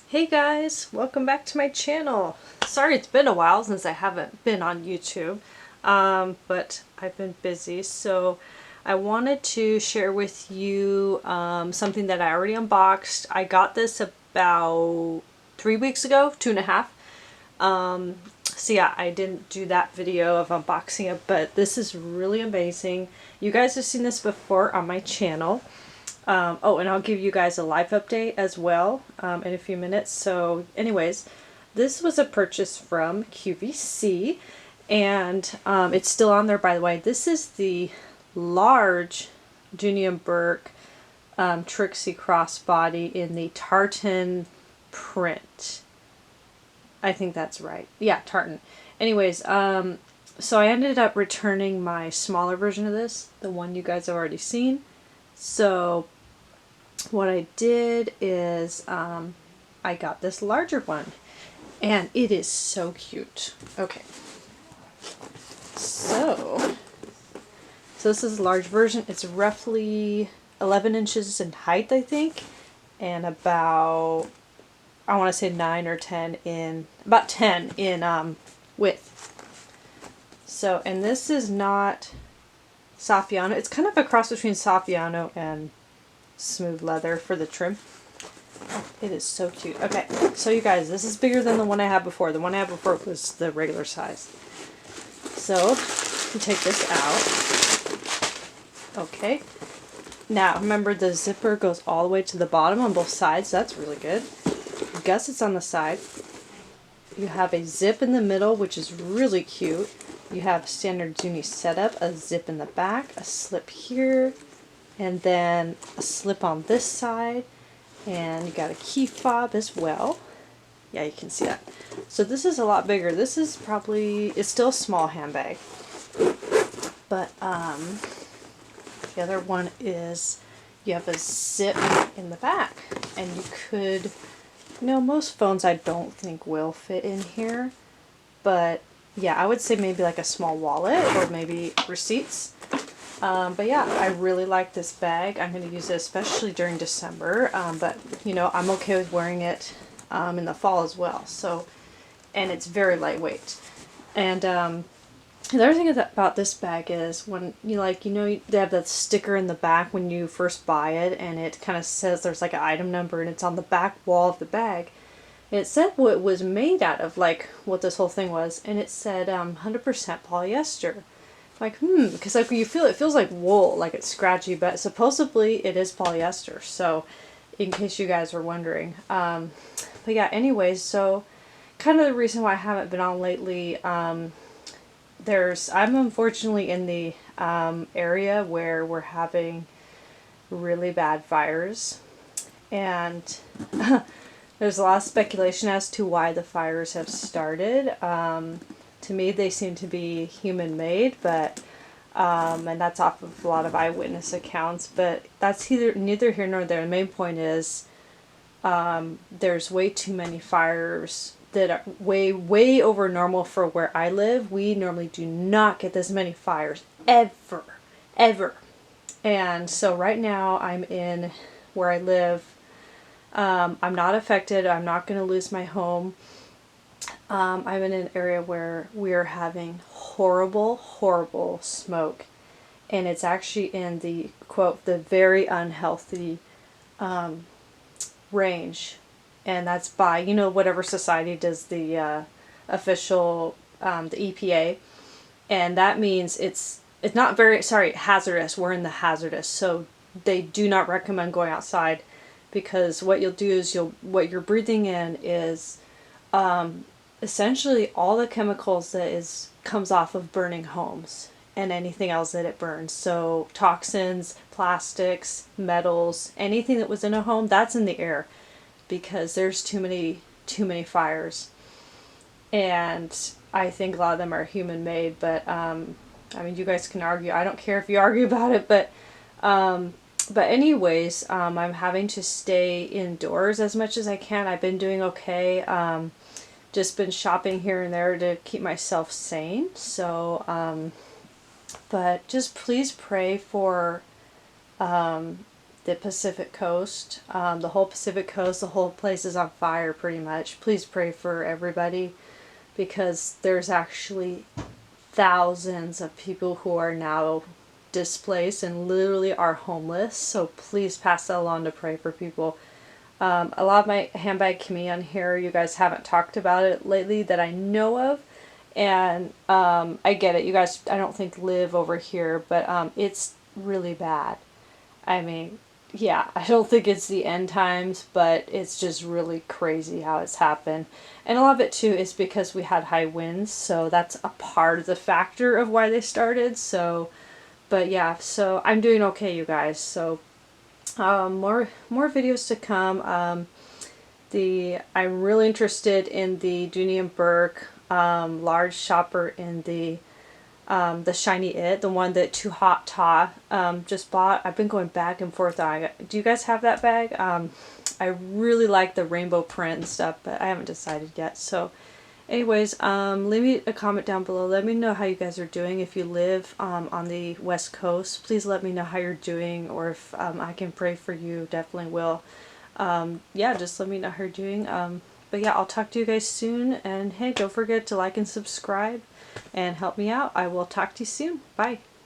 Hey guys, welcome back to my channel. Sorry it's been a while since I haven't been on YouTube, but I've been busy, so I wanted to share with you something that I already unboxed. I got this about 3 weeks ago, 2.5. So yeah, I didn't do that video of unboxing it, but this is really amazing. You guys have seen this before on my channel. Oh, and I'll give you guys a live update as well in a few minutes. So anyways, this was a purchase from QVC, and it's still on there, by the way. This is the large Dooney Burke Trixie Crossbody in the tartan print. I think that's right. Yeah, tartan. Anyways, so I ended up returning my smaller version of this, the one you guys have already seen. So what I did is I got this larger one, and it is so cute. Okay, so this is a large version. It's roughly 11 inches in height, I think, and about, I want to say 9 or 10 in, about 10 in width. So, and this is not Saffiano. It's kind of a cross between Saffiano and smooth leather for the trim. Oh, it is so cute. Okay, so you guys, this is bigger than the one I had before. The one I had before was the regular size. So, you take this out. Okay. Now, remember the zipper goes all the way to the bottom on both sides. That's really good. Gussets on the side. You have a zip in the middle, which is really cute. You have standard Dooney setup, a zip in the back, a slip here, and then a slip on this side, and you got a key fob as well. Yeah, you can see that. So this is a lot bigger. This is probably, it's still a small handbag, but the other one is you have a zip in the back, and you could, you know, most phones I don't think will fit in here, but yeah, I would say maybe like a small wallet or maybe receipts. But yeah, I really like this bag. I'm going to use it especially during December, but you know, I'm okay with wearing it in the fall as well. So, and it's very lightweight. And the other thing about this bag is when you they have that sticker in the back when you first buy it, and it kind of says there's like an item number, and it's on the back wall of the bag. And it said what it was made out of, like what this whole thing was, and it said 100% polyester. Like, because like you feel, it feels like wool, like it's scratchy, but supposedly it is polyester. So, in case you guys were wondering, but yeah. Anyways, so kind of the reason why I haven't been on lately. I'm unfortunately in the area where we're having really bad fires, and there's a lot of speculation as to why the fires have started. To me, they seem to be human-made, but and that's off of a lot of eyewitness accounts. But that's neither here nor there. The main point is there's way too many fires that are way over normal for where I live. We normally do not get this many fires ever. And so right now I'm in where I live. I'm not affected. I'm not going to lose my home. I'm in an area where we're having horrible smoke, and it's actually in the, quote, the very unhealthy range, and that's by, you know, whatever society does the official, the EPA, and that means it's not very, hazardous. We're in the hazardous, so they do not recommend going outside, because what you'll do is what you're breathing in is essentially all the chemicals that comes off of burning homes and anything else that it burns. So toxins, plastics, metals, anything that was in a home, that's in the air, because there's too many fires. And I think a lot of them are human made, but I mean, you guys can argue. I don't care if you argue about it, but anyways, I'm having to stay indoors as much as I can. I've been doing okay. Just been shopping here and there to keep myself sane. So, but just please pray for the Pacific Coast. The whole Pacific Coast, the whole place is on fire pretty much. Please pray for everybody, because there's actually thousands of people who are now displaced and literally are homeless. So please pass that along to pray for people. A lot of my handbag community on here, you guys haven't talked about it lately that I know of. And I get it. You guys, I don't think live over here, but it's really bad. I mean, yeah, I don't think it's the end times, but it's just really crazy how it's happened. And a lot of it too is because we had high winds, so that's a part of the factor of why they started. So, but yeah, so I'm doing okay, you guys. So, more videos to come. I'm really interested in the Dooney and Burke large shopper in the shiny it, the one that Too Hot Ta just bought. I've been going back and forth on it. Do you guys have that bag? I really like the rainbow print and stuff, but I haven't decided yet. So anyways, leave me a comment down below. Let me know how you guys are doing. If you live on the West Coast, please let me know how you're doing, or if I can pray for you, definitely will. Yeah, just let me know how you're doing. But yeah, I'll talk to you guys soon, and hey, don't forget to like and subscribe and help me out. I will talk to you soon. Bye.